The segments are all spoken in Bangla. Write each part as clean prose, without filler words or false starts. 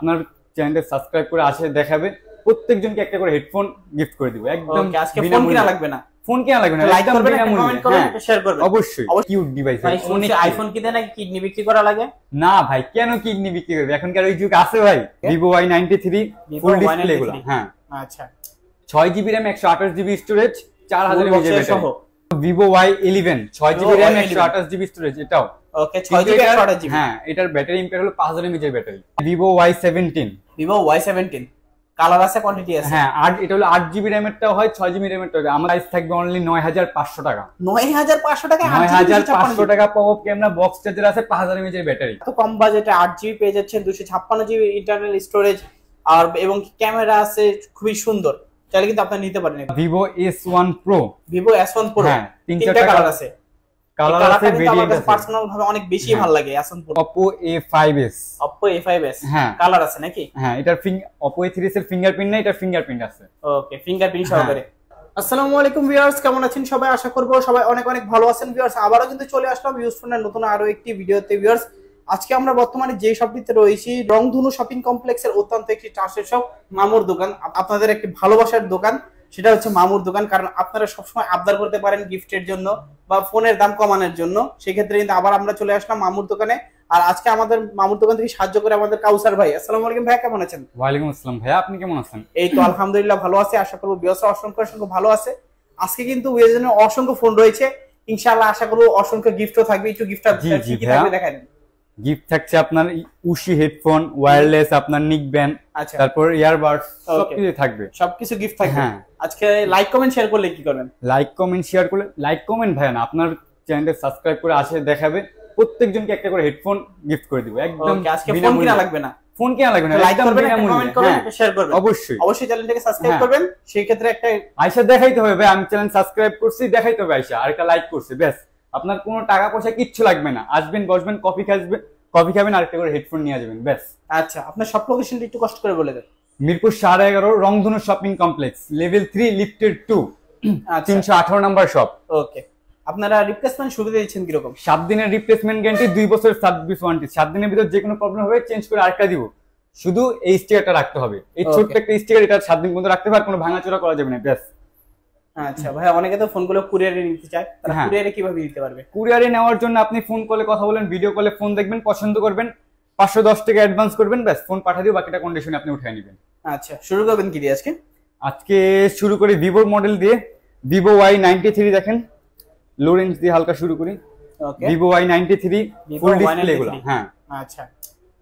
আপনার চ্যানেলটা সাবস্ক্রাইব করে আসে দেখাবে, প্রত্যেকজনকে একটা করে হেডফোন গিফট করে দিব একদম। আজকে ফোন কিনা লাগবে না, ফোন কেনা লাগবে না, লাইক করবেন, কমেন্ট করবেন, শেয়ার করবেন। অবশ্যই কিউট ডিভাইস। ভাই শুনছি আইফোন কিনতে নাকি কিডনি বিক্রি করা লাগে? না ভাই, কেন কিডনি বিক্রি করবে, এখনকার ওই যুগ আছে ভাই। Vivo Y93 ফুল ডিসপ্লে গুলো। হ্যাঁ আচ্ছা, 6GB RAM 128GB storage 4000 mAh battery সহ। Vivo Y11 6GB RAM 128GB storage এটাও। ওকে 6GB 128GB। হ্যাঁ এটার ব্যাটারি এম্পিয়ার হলো 5000 mAh battery. Vivo Y17 colour আছে, কোয়ান্টিটি আছে। হ্যাঁ এটা হলো 8GB RAM এরটাও হয়, 6GB RAM এরটাও হয়। আমার প্রাইস থাকবে অনলি 9500 টাকা। 9500 টাকা, 9500 টাকা পপ ক্যামেরা, বক্স চার্জার আছে, 5000 mAh ব্যাটারি। তো কম বাজেটে 8GB পেয়ে যাচ্ছেন, 256GB ইন্টারনাল স্টোরেজ আর এবং ক্যামেরা আছে খুবই সুন্দর। তাহলে কিন্তু আপনি নিতে পারেন। Vivo S1 Pro, Vivo S1 Pro, হ্যাঁ তিনটা কালার আছে। কালার আছে, ভেরিয়েন্ট আছে। পার্সোনাল ভাবে অনেক বেশি ভালো লাগে S1 Pro। Oppo A5s, Oppo A5s, হ্যাঁ কালার আছে নাকি? হ্যাঁ এটার Oppo A3s এর ফিঙ্গারপ্রিন্ট নাই, এটার ফিঙ্গারপ্রিন্ট আছে। ওকে, ফিঙ্গারপ্রিন্ট সহকারে। আসসালামু আলাইকুম ভিউয়ার্স, কেমন আছেন সবাই? আশা করব সবাই অনেক অনেক ভালো আছেন ভিউয়ার্স। আবারো কিন্তু চলে আসলাম ইউজফোনের নতুন আরো একটি ভিডিওতে ভিউয়ার্স। আজকে আমরা বর্তমানে যে শপটিতে রয়েছি, রংধনু শপিং কমপ্লেক্সের অত্যন্ত একটি ট্রাস্টেড শপ, মামুর দোকান। আপনাদের একটি ভালোবাসার দোকান, সেটা হচ্ছে মামুর দোকান। কারণ আপনারা সবসময় আবদার করতে পারেন গিফটের জন্য বা ফোনের দাম কমানোর জন্য, সেক্ষেত্রে কিন্তু আবার আমরা চলে আসলাম মামুর দোকানে। আর আজকে আমাদের মামুর দোকান থেকে সাহায্য করে আমাদের কাউসার ভাই। আসসালামু আলাইকুম ভাই, কেমন আছেন? ওয়ালাইকুম আসসালাম ভাইয়া, আপনি কেমন আছেন? এই তো আলহামদুলিল্লাহ ভালো আছি, আশা করব বিয়স অসংখ্য অসংখ্য ভালো আছে। আজকে কিন্তু ওয়েজনের অসংখ্য ফোন রয়েছে, ইনশাআল্লাহ আশা করব অসংখ্য গিফটও থাকবে। একটু গিফটটা কি কি থাকবে দেখাই দেন। গিফট থাকছে আপনার উশি হেডফোন, ওয়্যারলেস, আপনার নিক ব্যান্ড, তারপর ইয়ারবাডস, সবকিছু থাকবে, সবকিছু গিফট থাকবে। আজকে লাইক কমেন্ট শেয়ার করলে কি করবেন? লাইক কমেন্ট শেয়ার করলে, লাইক কমেন্ট ভাই না, আপনার চ্যানেলটা সাবস্ক্রাইব করে আসে দেখাবে, প্রত্যেকজনকে একটা করে হেডফোন গিফট করে দিব একদম। আজকে ফোন কিনা লাগবে না, ফোন কেনা লাগবে না, লাইক করবেন, কমেন্ট করবেন, শেয়ার করবেন। অবশ্যই অবশ্যই চ্যানেলটাকে সাবস্ক্রাইব করবেন। সেই ক্ষেত্রে একটা আয়শা দেখাইতে হবে ভাই, আমি চ্যানেল সাবস্ক্রাইব করছি দেখাইতে হবে আয়শা, আর একটা লাইক করছে, ব্যাস। আপনার কোনো টাকা পয়সা কিচ্ছু লাগবে না, আসবেন বসবেন, কফি খাবেন, আর একটা করে হেডফোন নিয়ে যাবেন, ব্যাস। আচ্ছা, আপনার সব লোকেশনটা একটু কষ্ট করে বলে দেন। Mirpur 11.5 Rongdhonu shopping complex, level 3 lifted 2, 318 number shop. Okay, আপনারা রিপ্লেসমেন্ট সুবিধা দিচ্ছেন কিরকম? 7 দিনের রিপ্লেসমেন্ট গ্যারান্টি, 2 বছরের সার্ভিস ওয়ারেন্টি। 7 দিনের ভিতর যে কোনো প্রবলেম হবে চেঞ্জ করে আরেকটা দিব, শুধু এই স্টিকারটা রাখতে হবে। এই ছোট্ট একটা স্টিকার, এটা 7 দিন পর্যন্ত রাখতে পারবে, কোনো ভাঙাচোরা করা যাবে না, ব্যাস। আচ্ছা ভাই, অনেকে তো ফোনগুলো কুরিয়ারে নিতে চায়, তারা কুরিয়ারে কিভাবে দিতে পারবে? কুরিয়ারে নেওয়ার জন্য আপনি ফোন কলে কথা বলেন, ভিডিও কলে ফোন দেখবেন, পছন্দ করবেন, 510 টাকা অ্যাডভান্স করবেন, ব্যাস, ফোন পাঠিয়ে দিও, বাকিটা কন্ডিশনে আপনি উঠিয়ে নেবেন। আচ্ছা, শুরু করবেন কি দিয়ে আজকে? আজকে শুরু করি ভিভোর মডেল দিয়ে। Vivo Y93 দেখেন, লো রেঞ্জ দিয়ে হালকা শুরু করি। ওকে, Vivo Y93 ফুল ডিসপ্লে গুলো। হ্যাঁ আচ্ছা,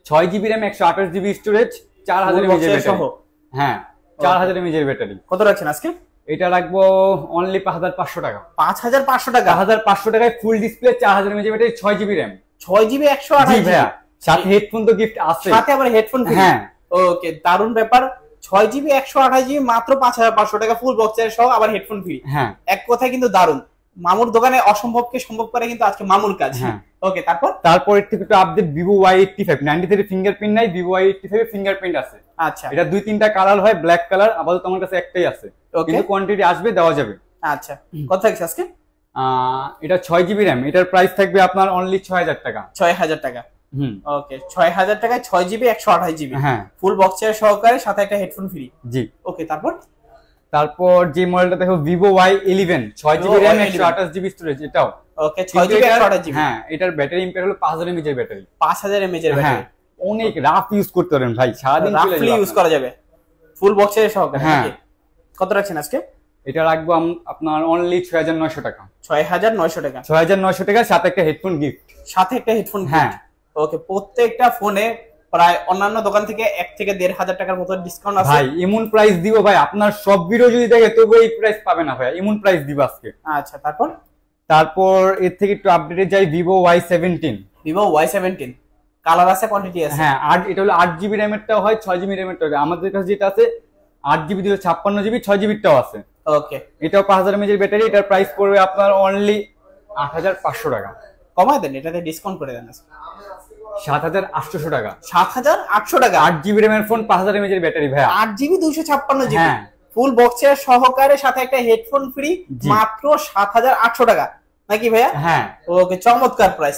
6GB RAM 128GB storage 4000 mAh battery. হ্যাঁ 4000 mAh ব্যাটারি। কত রাখছেন আজকে? এটা রাখবো অনলি 5500 টাকা। 5500 টাকা? 5500 টাকায় full display, 4000 mAh battery, 6GB RAM, 6GB 128GB। ভাইয়া সাথে হেডফোন তো গিফট আছে, সাথে আবার হেডফোন ফ্রি। হ্যাঁ ওকে, দারুণ ব্যাপার। 6GB 128GB মাত্র 5500 টাকা, ফুল বক্সের সহ, আবার হেডফোন ফ্রি। হ্যাঁ, এক কথায় কিন্তু দারুণ। মামুর দোকানে অসম্ভবকে সম্ভব করে কিন্তু আজকে মামুর কাজ। ওকে, তারপর এর থেকে একটু আপডেট Vivo Y85 93 ফিঙ্গারপ্রিন্ট নাই, Vivo Y85 ফিঙ্গারপ্রিন্ট আছে। আচ্ছা, এটা 2-3টা কালার হয়, ব্ল্যাক কালার আপাতত আমার কাছে একটাই আছে, কিন্তু কোয়ান্টিটি আসবে, দেওয়া যাবে। আচ্ছা, কত থাকছে আজকে? এটা 6GB RAM, এটার প্রাইস থাকবে আপনার অনলি 6000 টাকা। 6000 টাকা। ওকে, 6000 টাকায় 6GB 128GB, হ্যাঁ, ফুল বক্সের সহকারে, সাথে একটা হেডফোন ফ্রি। জি, ওকে, তারপর যে মডেলটা দেখো Vivo Y11 6GB RAM 128GB storage, এটাও ওকে 6GB 128GB। হ্যাঁ, এটার ব্যাটারি এম্পিয়ার হলো 5000 mAh ব্যাটারি। 5000 mAh ব্যাটারি, অনেক রাফ ইউজ করতে পারেন ভাই, সারাদিন রাফলি ইউজ করা যাবে, ফুল বক্সের সহকারে। হ্যাঁ, কত রাখছেন আজকে? এটা রাখবো আপনার অনলি 6900 টাকা। 6900 টাকা? 6900 টাকা, সাথে একটা হেডফোন গিফট। সাথে একটা হেডফোন গিফট? হ্যাঁ। ওকে, প্রত্যেকটা ফোনে প্রায় অন্যান্য দোকান থেকে 1 থেকে 1500 টাকার মতো ডিসকাউন্ট আছে ভাই। এমন প্রাইস দিব ভাই, আপনার সব ভিডিও যদি দেখে তবু এই প্রাইস পাবে না ভাই, এমন প্রাইস দিব আজকে। আচ্ছা, তারপর এর থেকে একটু আপডেটে যাই, Vivo Y17। Vivo Y17 colour আছে, কোয়ান্টিটি আছে। হ্যাঁ, এটা হলো 8GB RAM এরটাও হয়, 6GB RAM এরটাও হয়। আমাদের কাছে যেটা আছে 8GB 256GB 6GB টাও আছে। ওকে, এটাও 5000 mAh ব্যাটারি, এটার প্রাইস পড়বে আপনার অনলি 8500 টাকা। কমায় দেন, এটাতে ডিসকাউন্ট করে দেন, 7800 টাকা। 7800 টাকা? 8GB RAM এর ফোন, 5000 mAh ব্যাটারি ভাই, 8GB 256GB, হ্যাঁ, ফুল বক্সের সহকারে, সাথে একটা হেডফোন ফ্রি, মাত্র 7800 টাকা নাকি ভাইয়া? হ্যাঁ। ওকে, চমৎকার প্রাইস।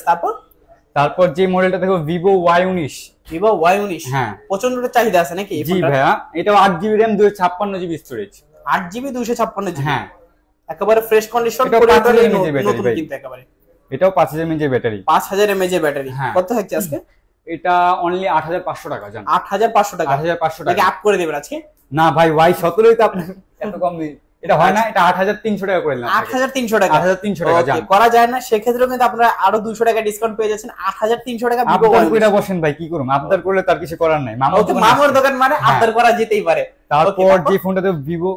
তারপর যে মডেলটা দেখো ভিভো Y19। ভিভো Y19, হ্যাঁ প্রচন্ড চাহিদা আছে নাকি এই জি ফোনটার? ভাইয়া, এটাও 8GB RAM 256GB storage. 8GB 256GB, হ্যাঁ একেবারে ফ্রেশ কন্ডিশন, এটাও 5000 mAh ব্যাটারি নতুন ভাই। কিন্তু একেবারে এটাও 5000 mAh ব্যাটারি। 5000 mAh battery. হ্যাঁ। কত থাকছে আজকে? এটা অনলি 8500 টাকা জান। 8500 টাকা। 8500 নাকি টাকা। আপ করে দেবেন আজকে? না ভাই Y17 তো আপনি এত কম দিন, এটা হয় না, এটা 8300 টাকা করে দিলাম। 8300 টাকা। 8300 টাকা জান। ওকে, করা যায় না, সেক্ষেত্রেও কিন্তু আপনারা আরো 200 টাকা ডিসকাউন্ট পেয়ে যাচ্ছেন। 8300 টাকা ভিভো আবদার Y19। কইরা বসেন ভাই, কি করুম, আবদার করলে তার কিছু করার নাই। ওকে, মামুর দোকান মানে আবদার করা যেতেই পারে। তারপর যে ফোনটা তো Vivo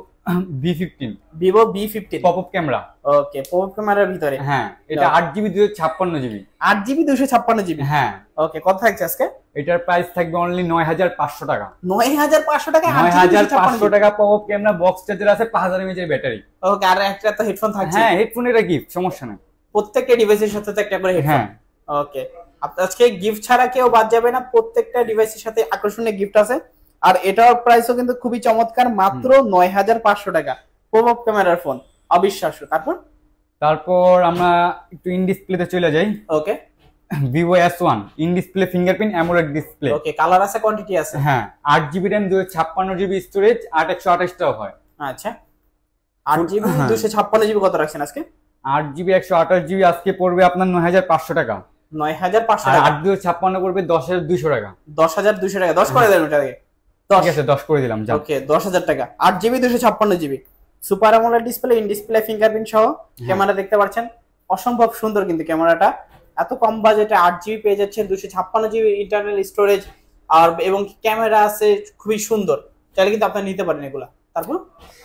V15, Vivo V15 pop up camera. Okay, pop ক্যামেরার ভিতরে। হ্যাঁ এটা 8GB 256GB। 8GB 256GB। হ্যাঁ ওকে, কত থাকছে আজকে? এটার প্রাইস থাকবে অনলি 9500 টাকা। 9500 টাকা। 9500 টাকা, pop up camera, box charger আছে, 5000 mAh ব্যাটারি। ওকে, আর একটা তো হেডফোন থাকছে। হ্যাঁ হেডফোন, এটা গিফট, সমস্যা নাই। প্রত্যেকটা ডিভাইসের সাথে তো একটা করে হেডফোন। হ্যাঁ ওকে, আজকে গিফট ছাড়া কেউ বাদ যাবে না, প্রত্যেকটা ডিভাইসের সাথে আকর্ষণীয় গিফট আছে। আর এটার প্রাইসও কিন্তু খুবই চমৎকার, মাত্র 9500 টাকা। পপ আপ ক্যামেরার ফোন, অবিশ্বাস্য। তারপর আমরা একটু ইন ডিসপ্লেতে চলে যাই। Okay, Vivo S1 in display fingerprint AMOLED display. Okay, colour আছে, কোয়ান্টিটি আছে। হ্যাঁ 8GB RAM 256GB স্টোরেজ, 8128 টাও হয়। আচ্ছা, 8GB 256GB কত রাখছেন আজকে? 8GB 128GB আজকে পড়বে আপনার 9500 টাকা। 9500 আর টাকা। 8256 পড়বে 10200 টাকা। 10200 টাকা। 10 করে দেন ওটাকে। ঠিক আছে 10 করে দিলাম যাও। ওকে, 10000 টাকা। 8GB 256GB super AMOLED display, in display fingerprint সহ ক্যামেরা দেখতে পাচ্ছেন। অসম্ভব সুন্দর কিন্তু ক্যামেরাটা। এত কম বাজেটে 8GB পেয়ে যাচ্ছেন, 256GB ইন্টারনাল স্টোরেজ, আর এবং ক্যামেরা আছে খুবই সুন্দর। চাইলে কিন্তু আপনারা নিতে পারেন এগুলা।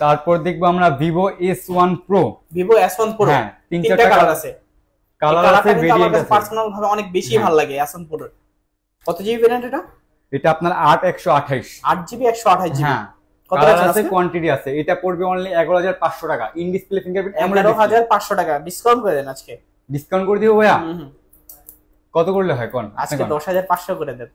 তারপর দেখবো আমরা Vivo S1 Pro। Vivo S1 Pro, হ্যাঁ, তিনটা কালার আছে। কালার আছে, ভেরিয়েন্ট আছে। পার্সোনাল ভাবে অনেক বেশি ভালো লাগে S1 Pro। কত জিবি ভেরিয়েন্ট এটা? এটা আপনার 8128। 8GB 128GB। হ্যাঁ, কত কালার আছে আছে, কোয়ান্টিটি আছে। এটা পড়বে অনলি 11500 টাকা। ইন ডিসপ্লে ফিঙ্গারপ্রিন্ট 11500 টাকা। ডিসকাউন্ট করে দেন আজকে। ডিসকাউন্ট করে দিব ভাইয়া। কত করলে হয় কোন? আজকে 10500 করে দেন।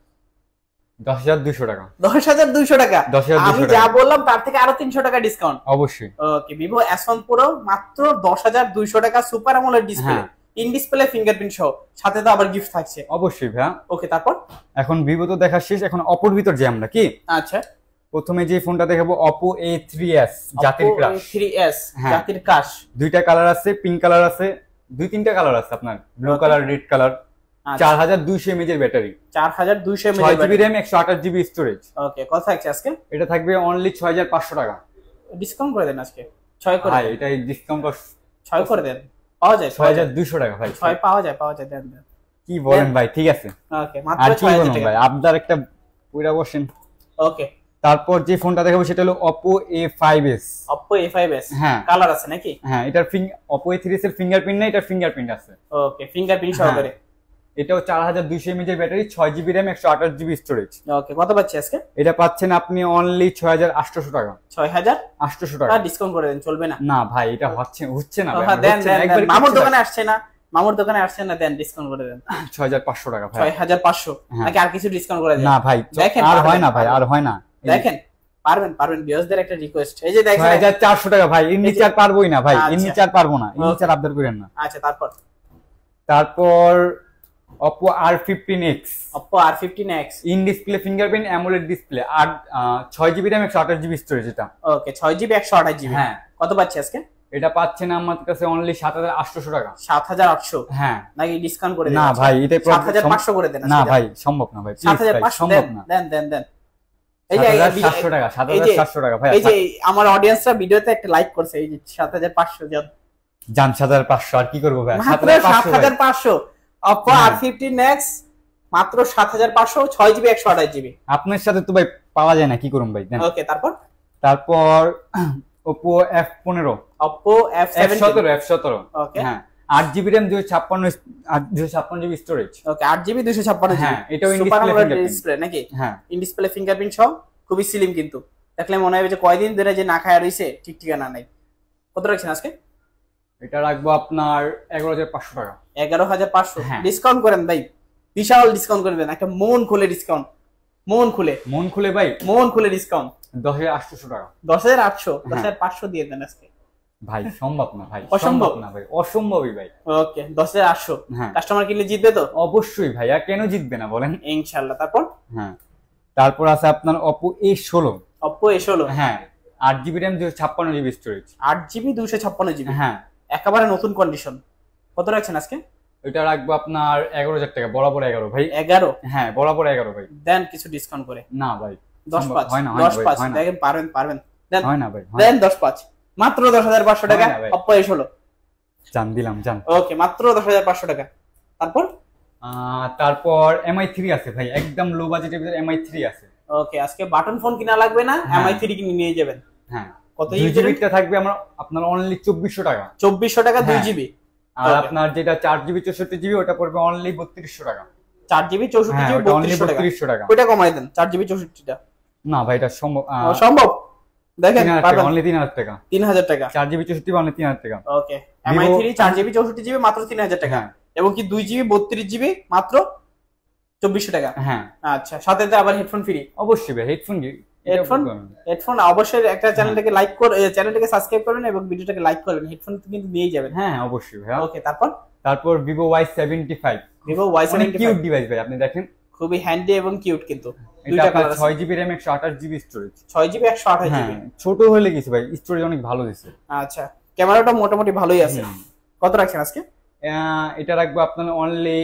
10200 টাকা। 10200 টাকা। 10200 আমি যা বললাম তার থেকে আরো 300 টাকা ডিসকাউন্ট। অবশ্যই। ওকে, ভিভো S1 Pro মাত্র 10200 টাকা, super AMOLED display, in display fingerprint সহ, সাথে তো আবার গিফট থাকছে। অবশ্যই ভাইয়া। ওকে, তারপর এখন ভিভো তো দেখা শেষ, এখন অপোর ভিতর যে আমরা কি আচ্ছা প্রথমে যে ফোনটা দেখাবো Oppo A3s জাতির ক্রাশ। A3s জাতির ক্রাশ। দুইটা কালার আছে, পিঙ্ক কালার আছে, দুই তিনটা কালার আছে আপনার, blue colour, red colour. 4200 mAh এর battery, 4200 mAh 6GB RAM 128GB storage. Okay, কত থাকছে আজকে? এটা থাকবে অনলি 6500 টাকা। ডিসকাউন্ট করে দেন আজকে। 6 করে ভাই এটা ডিসকাউন্ট 6 করে দেন। পাওয়া যায় 6200 টাকা ভাই। 6 পাওয়া যায় দেন। কি বলেন ভাই? ঠিক আছে, ওকে, আর মাত্র কি বলুন 6000 টাকা। ভাই, আপনার একটা পুরা বসেন। ওকে, তারপর যে ফোনটা দেখাবো সেটা হলো Oppo A5s। Oppo A5s। হ্যাঁ, কালার আছে নাকি? হ্যাঁ, এটার Oppo A3s এর ফিঙ্গারপ্রিন্ট না, এটার ফিঙ্গারপ্রিন্ট আছে। ওকে, ফিঙ্গারপ্রিন্ট সহকারে। এটাও 4200 mAh এর battery, 6GB RAM 128GB storage. Okay, কত পাচ্ছি আজকে? এটা পাচ্ছেন আপনি অনলি 6800 টাকা। 6800 টাকা। ডিসকাউন্ট করে দেন, চলবে না? না ভাই, এটা হচ্ছে না ভাই। দেন মামুর দোকানে আসছে না, দেন ডিসকাউন্ট করে দেন। 6500 টাকা ভাই। 6500 নাকি আর কিছু ডিসকাউন্ট করে দেন? না ভাই, আর হয় না ভাই, আর হয় না। দেখেন, পারবেন ভিউয়ারদের একটা রিকোয়েস্ট, এই যে দেখেন 6400 টাকা ভাই। এর নিচে আর পারবোই না ভাই, এর নিচে আর পারবো না, এর নিচে আর আবদার করেন না। আচ্ছা, তারপর Oppo R15x। Oppo R15x in display fingerprint AMOLED display, 6GB RAM 128GB storage. এটা ওকে, 6GB 128GB। হ্যাঁ, কত পাচ্ছি আজকে? এটা পাচ্ছেন আমার কাছে অনলি 7800 টাকা। 7800? হ্যাঁ, নাকি ডিসকাউন্ট করে দেন? না ভাই, এটা 7500 করে দেন। না ভাই, সম্ভব না ভাই, 7500 সম্ভব না। দেন। এই যে 700 টাকা, 7700 টাকা ভাই। এই যে আমার অডিয়েন্সরা ভিডিওতে একটা লাইক করছে, এই যে 7500 জান 7500 আর কি করব ভাই? 7500 Oppo R15x মাত্র 7500, 6GB 128GB। আপনার সাথে তো ভাই পাওয়া যায় না, কি করুম ভাই? দেন। ওকে, তারপর Oppo F15। Oppo F17। ওকে, হ্যাঁ, 8GB RAM 256GB স্টোরেজ। ওকে, 8GB 256GB। হ্যাঁ, এটাও ইন ডিসপ্লে নাকি? হ্যাঁ, ইন ডিসপ্লে ফিঙ্গারপ্রিন্ট সহ, খুবই স্লিম কিন্তু। দেখলে মনে হবে যে কয়দিন ধরে যে না খায়া রইছে, ঠিক ঠিকানা নাই। কত রাখছেন আজকে? এটা রাখবো আপনার 11500 টাকা। 11500? হ্যাঁ। ডিসকাউন্ট করেন ভাই, বিশাল ডিসকাউন্ট করে দেন, একটা মন খুলে ডিসকাউন্ট, মন খুলে ভাই, মন খুলে ডিসকাউন্ট। 10800 টাকা। 10800? 10500 দিয়ে দেন আজকে। ভাই সম্ভব না ভাই, অসম্ভব না ভাই, অসম্ভবই ভাই। ওকে 10,800। হ্যাঁ কাস্টমার কিনলে জিতবে তো? অবশ্যই ভাইয়া, কেন জিতবে না বলেন। ইনশাআল্লাহ। তারপর হ্যাঁ তারপর আছে আপনার Oppo A16। Oppo A16 হ্যাঁ 8GB RAM 256GB storage. 8GB 256GB। হ্যাঁ একেবারে নতুন কন্ডিশন। কত রাখছেন আজকে? এটা রাখবো আপনার 11,000 টাকা, বরাবর 11 ভাই। 11? হ্যাঁ বরাবর 11 ভাই। দেন কিছু ডিসকাউন্ট করে। না ভাই 10,500 হয় না, 10,500 হয় না, দেখেন পারবেন দেন। হয় না ভাই, দেন 10,500 মাত্র 10,500 টাকা হয় না ভাই। Oppo A16। জান দিলাম জান। ওকে মাত্র 10,500 টাকা। তারপর তারপর MI3 আছে ভাই, একদম লো বাজেটের ভিতরে MI3 আছে। ওকে আজকে বাটন ফোন কিনা লাগবে না, হ্যাঁ। MI3 কিনে নিয়ে যাবেন। হ্যাঁ কত 2GB টা থাকবে আপনার অনলি 2400 টাকা। 2400 টাকা হ্যাঁ। 2GB। আর আপনার যেটা 4GB 64GB ওটা পড়বে অনলি 3200 টাকা। 4GB 64GB 3200 টাকা। ওটা কমাই দেন 4GB 64টা। না ভাই এটা সম্ভব সম্ভব দেখেন পারবেন। অনলি 3000 টাকা। 3000 টাকা 4GB 64GB অনলি 3000 টাকা। ওকে MI3 4GB 64GB মাত্র 3000 টাকা। হ্যাঁ। এবং কি 2GB 32GB মাত্র 2400 টাকা। হ্যাঁ আচ্ছা সাথে তো আবার হেডফোন ফ্রি। অবশ্যই ভাই হেডফোন হেডফোন অবশ্যই একটা চ্যানেলটাকে লাইক করে চ্যানেলটাকে সাবস্ক্রাইব করবেন এবং ভিডিওটাকে লাইক করবেন। হেডফোন তো কিন্তু নিয়েই যাবেন। হ্যাঁ অবশ্যই ভাই। ওকে তারপর Vivo Y75। Vivo অনেক Y75 কিউট ডিভাইস ভাই, আপনি দেখেন খুবই হ্যান্ডি এবং কিউট কিন্তু। এটা দুইটা আপনার colour 6GB RAM 128GB storage. 6GB 128GB। হ্যাঁ ছোট হলে কিছু ভাই, স্টোরেজ অনেক ভালো দিছে। আচ্ছা ক্যামেরাটা মোটামুটি ভালোই আছে। কত রাখছেন আজকে? এটা রাখবো আপনার অনলি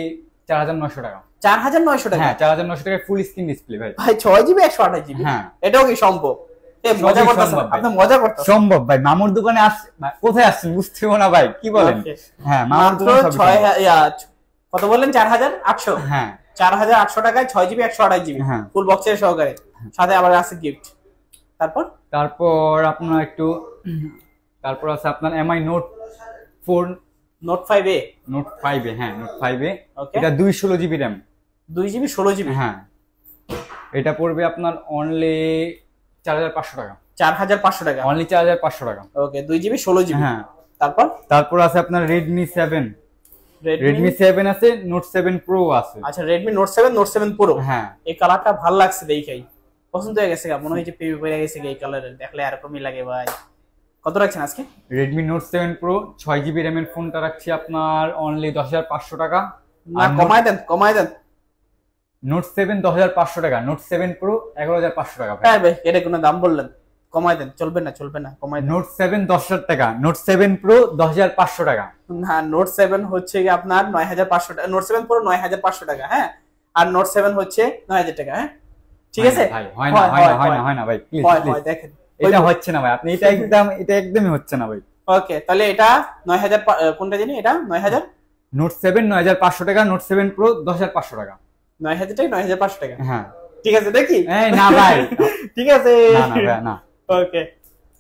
4900 টাকা। 4900 টাকা? হ্যাঁ 4900 টাকায় ফুল স্ক্রিন ডিসপ্লে ভাই। ভাই 6GB 128GB? হ্যাঁ এটাও কি সম্ভব? মজা করতেছেন আপনি, মজা করতেছেন। সম্ভব ভাই, মামুর দোকানে কোথায় আসছেন বুঝতেও না ভাই, কি বলেন? হ্যাঁ মামুর দোকানে সব 6 কত বললেন? 4800? হ্যাঁ 4800 টাকায় 6GB 128GB হ্যাঁ। ফুল বক্সের সহকারে, সাথে আবার আছে গিফট। তারপর আপনার একটু তারপর আছে আপনার MI Note 4 Note 5A। Note 5A হ্যাঁ Note 5A। ওকে এটা 216GB RAM 2GB 16GB। হ্যাঁ এটা পড়বে আপনার অনলি 4500 টাকা। 4500 টাকা অনলি 4500 টাকা। ওকে 2GB 16GB। হ্যাঁ তারপর আছে আপনার Redmi 7 আছে, Note 7 Pro আছে। আচ্ছা Redmi Note 7 Note 7 Pro। হ্যাঁ এই কালারটা ভালো লাগছে দেখাই, পছন্দ হয়ে গেছে, মনে হয় যে প্রেমে পড়ে গেছে এই কালারের, দেখলে এরকমই লাগে ভাই। কত রাখছেন আজকে? Redmi Note 7 Pro 6GB RAM এর ফোনটা রাখছি আপনার অনলি 10500 টাকা। না কমায় দেন। Note 7 10500 টাকা, Note 7 Pro 11500 টাকা ভাই। হ্যাঁ ভাই এটা কোনো দাম বললেন, কমায় দেন। চলবে না কমায় দেন। Note 7 10000 টাকা, Note 7 Pro 10500 টাকা। না Note 7 হচ্ছে কি আপনার 9500 টাকা, Note 7 Pro 9500 টাকা। হ্যাঁ আর Note 7 হচ্ছে 9000 টাকা। হ্যাঁ ঠিক আছে ভাই, হয় না ভাই, প্লিজ হয় দেখেন এটা হচ্ছে না ভাই, আপনি এটা একদমই হচ্ছে না ভাই। ওকে তাহলে এটা 9000 কোনটা জানি, এটা 9000। Note 7 9500 টাকা, Note 7 Pro 10500 টাকা। 9000 টাকা 9500 টাকা। হ্যাঁ ঠিক আছে দেখি। এই না ভাই ঠিক আছে না ভাই না। ওকে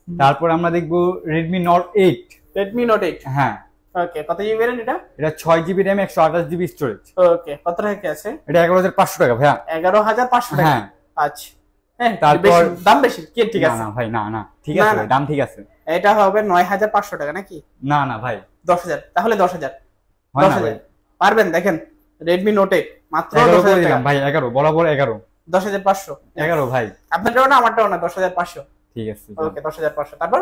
তারপর আমরা দেখব Redmi Note 8। Redmi Note 8 হ্যাঁ ওকে কত জিবি ভেরিয়েন্ট এটা? এটা 6GB RAM 128GB storage. Okay কত টাকা আছে? এটা 11500 টাকা ভাইয়া। 11500 টাকা। হ্যাঁ আচ্ছা হ্যাঁ তারপর দাম বেশি কি? ঠিক আছে না ভাই না ঠিক আছে ভাই, দাম ঠিক আছে। এটা হবে 9500 টাকা নাকি? না ভাই 10000, তাহলে 10000 হয় না ভাই। পারবেন দেখেন Redmi Note 8 মাত্র 10000 টাকা। ভাই 11 বরাবর 11 10500 11 ভাই। আপনারটাও না আমারটাও না 10500। ঠিক আছে ওকে 10500। তারপর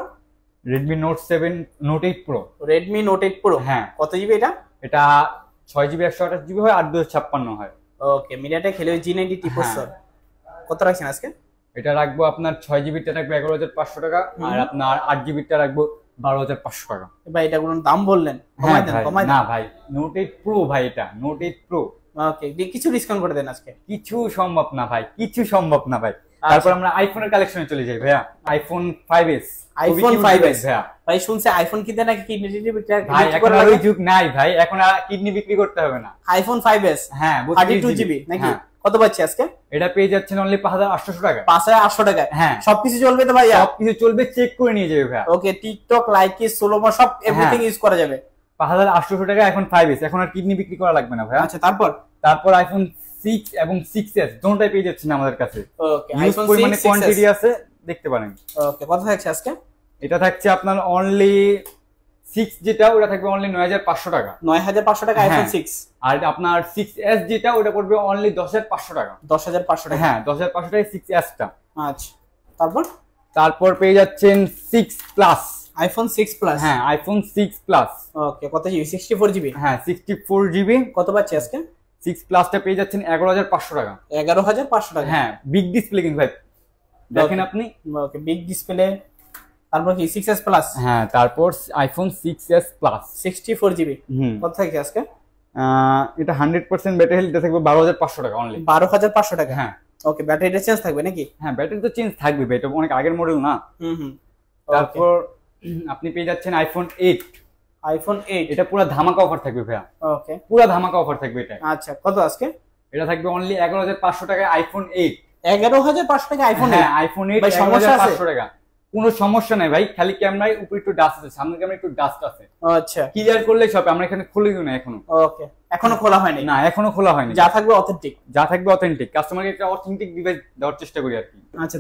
Redmi Note 7 Note 8 Pro। Redmi Note 8 Pro হ্যাঁ কত জিবি এটা? এটা 6GB 128GB হয় আর 256 হয়। ওকে MediaTek Helio G90 প্রসেসর। কত রাখছেন আজকে? এটা রাখবো আপনার 6GB টা রাখবো 11500 টাকা, আর আপনার 8GB টা রাখবো 12500 টাকা। ভাই এটা কোনো দাম বললেন? কমাই দেন। না ভাই Note 8 Pro ভাই, এটা Note 8 Pro। ওকে কিছু ডিসকাউন্ট করে দেন আজকে। কিছু সম্ভব না ভাই, তারপর আমরা আইফোনের কালেকশনে চলে যাই ভাইয়া। iPhone 5s ভাইয়া। ভাই শুনছে আইফোন কিনতে নাকি কিডনি বিক্রি করে? ভাই এখন আর ওই যুগ নাই ভাই, এখন আর কিডনি বিক্রি করতে হবে না। iPhone 5s হ্যাঁ 32GB নাকি? কত পাচ্ছি আজকে? এটা পেয়ে যাচ্ছেন অনলি 5800 টাকা। 5800 টাকা। হ্যাঁ সবকিছু চলবে তো ভাইয়া? সবকিছু চলবে, চেক করে নিয়ে যাবে ভাইয়া। ওকে টিকটক লাইকি সোলোমো সব এভরিথিং ইউজ করা যাবে। 5800 টাকা এখন 5s, এখন আর কিডনি বিক্রি করা লাগবে না ভাইয়া। আচ্ছা তারপর iPhone 6 এবং 6s দুটোটাই পেয়ে যাচ্ছেন আমাদের কাছে। ওকে iPhone 6 মানে কোয়ান্টিটি আছে, দেখতে পারেন। ওকে কত থাকছে আজকে? এটা থাকছে আপনার অনলি 6 যেটা ওটা থাকবে অনলি 9500 টাকা। 9500 টাকা iPhone 6। আর আপনার 6s যেটা ওটা পড়বে অনলি 10500 টাকা। 10500 টাকা। হ্যাঁ 10500 টাকা 6s টা। আচ্ছা তারপর পেয়ে যাচ্ছেন 6 প্লাস আইফোন 6 প্লাস। হ্যাঁ আইফোন 6 প্লাস। ওকে, কত জিবি? 64 জিবি। হ্যাঁ 64 জিবি। কত পাচ্ছি আজকে? 6 প্লাসটা পেয়ে যাচ্ছেন 11,500 টাকা। 11,500 টাকা। হ্যাঁ বিগ ডিসপ্লে কিন্তু ভাই, দেখেন আপনি। ওকে, বিগ ডিসপ্লে। তারপর কি 6s প্লাস? হ্যাঁ তারপর আইফোন 6s প্লাস 64 জিবি। কত থাকছে আজকে? এটা 100% ব্যাটারি হেলথ থাকবে 12,500 টাকা অনলি। 12,500 টাকা। হ্যাঁ ওকে, ব্যাটারিটা চেঞ্জ থাকবে নাকি? হ্যাঁ ব্যাটারি তো চেঞ্জ থাকবে ভাই, এটা অনেক আগের মডেল না। হুম। তারপর আপনি পেয়ে যাচ্ছেন আইফোন 8। আইফোন 8 এটা পুরো ধামাকা অফার থাকবে ভাইয়া। ওকে, পুরো ধামাকা অফার থাকবে এটা। আচ্ছা, কত আজকে? এটা থাকবে অনলি 11,500 টাকায় আইফোন 8। 11,500 টাকা আইফোন 8? হ্যাঁ আইফোন 8 ভাই সমস্যা আছে? 11,500 টাকা। কোনো সমস্যা নাই ভাই, খালি ক্যামেরায় উপরে একটু ডাস্ট আছে, সামনের ক্যামেরায় একটু ডাস্ট আছে। আচ্ছা, ক্লিয়ার করলে সব। আমরা এখানে খুলে দিই না এখনো। ওকে, এখনো খোলা হয়নি? না এখনো খোলা হয়নি। যা থাকবে অথেন্টিক। যা থাকবে অথেন্টিক, কাস্টমারকে একটা অথেন্টিক ডিভাইস দেওয়ার চেষ্টা করি আর কি। আচ্ছা,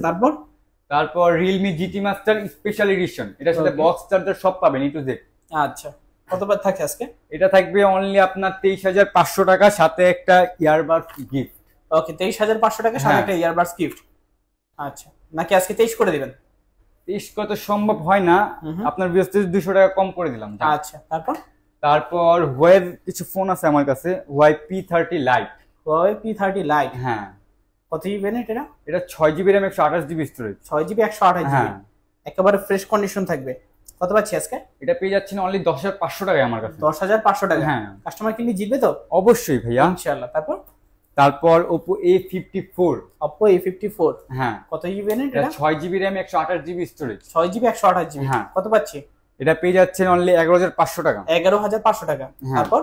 তারপর Realme GT Master special edition, এটার সাথে বক্স চার্জার সব পাবেন ই টু জেড। আচ্ছা, কত বার থাকে আজকে? এটা থাকবে অনলি আপনার 23,500 টাকা, সাথে একটা ইয়ারবাডস গিফট। ওকে, 23,500 টাকা সাথে একটা ইয়ারবাডস গিফট। আচ্ছা, নাকি আজকে 23 করে দিবেন? 23 কত সম্ভব হয় না, আপনার বিএসটি 200 টাকা কম করে দিলাম। আচ্ছা, তারপর ওয়েব কিছু ফোন আছে আমার কাছে, Y P30 light. Y P30 light. হ্যাঁ, কত জিবি এটা? এটা 6 GB RAM 128 GB storage. 6 GB 128 GB, একেবারে ফ্রেশ কন্ডিশন থাকবে। কত পাচ্ছি আজকে? এটা পেয়ে যাচ্ছেন অনলি 10,500 টাকায় আমার কাছে। 10,500 টাকা। হ্যাঁ, কাস্টমার কিনলে জিতবে তো? অবশ্যই ভাইয়া, ইনশাআল্লাহ। তারপর Oppo A54। Oppo A54। হ্যাঁ, কত জিবি এটা? 6 GB RAM 128 GB storage. 6 GB 128 GB. হ্যাঁ, কত পাচ্ছি? এটা পেয়ে যাচ্ছেন অনলি 11,500 টাকা। 11,500 টাকা। তারপর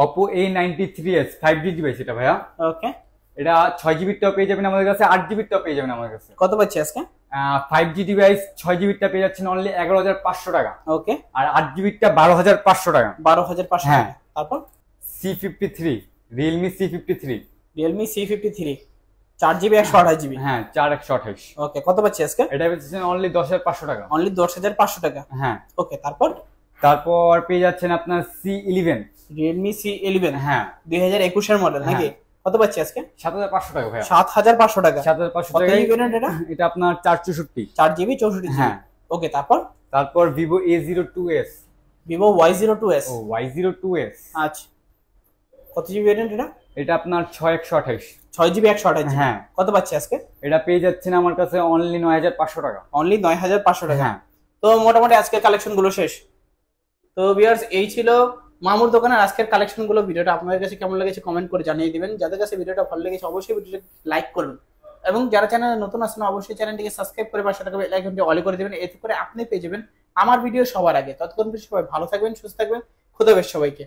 Oppo A93s 5G ডিভাইস এটা ভাইয়া। ওকে, এটা 6 জিবি টাও পেয়ে যাবেন আমাদের কাছে, 8 জিবি টাও পেয়ে যাবেন আমাদের কাছে। কত পাচ্ছি আজকে? 5G ডিভাইস 6 জিবি টা পেয়ে যাচ্ছেন অনলি 11,500 টাকা। ওকে, আর 8 জিবি টা 12,500 টাকা। 12,500 টাকা। তারপর C53, Realme C53। Realme C53 4 GB 128 GB. হ্যাঁ 4,128। ওকে, কত পাচ্ছি আজকে? এটা পেয়েছেন অনলি 10,500 টাকা। অনলি 10,500 টাকা। হ্যাঁ, ওকে, তারপর পেয়ে যাচ্ছেন আপনার C11। Realme C11। হ্যাঁ, 2021 এর মডেল নাকি? কত পাচ্ছি আজকে? 7,500 টাকা ভাইয়া। 7,500 টাকা। 7,500 কত টাকা। জিবি এটা? এটা আপনার 464। 4 জিবি 64 জিবি। হ্যাঁ, ওকে, তারপর Vivo A02s। Vivo Y02s। ও Y02s। আচ্ছা, কত জিবি এটা? এটা আপনার 6,128। 6 জিবি 128 জিবি। হ্যাঁ, কত পাচ্ছি আজকে? এটা পেয়ে যাচ্ছেন আমার কাছে অনলি 9,500 টাকা। অনলি 9,500 টাকা। হ্যাঁ, তো মোটামুটি আজকের কালেকশন গুলো শেষ। তো ভিউয়ার্স, এই ছিল মামুর দোকানের আজকের কালেকশন গুলো। ভিডিওটা আপনাদের কাছে কেমন লেগেছে কমেন্ট করে জানিয়ে দিবেন। যাদের কাছে ভিডিওটা ভালো লেগেছে অবশ্যই ভিডিওটা লাইক করবেন, এবং যারা চ্যানেলে নতুন আছেন অবশ্যই চ্যানেলটিকে সাবস্ক্রাইব করে পাশে থাকা বেল আইকনটি অল করে দিবেন। এতে করে আপনি পেয়ে যাবেন আমার ভিডিও সবার আগে। ততক্ষণ সবাই ভালো থাকবেন, সুস্থ থাকবেন। খুদা হাফেজ সবাইকে।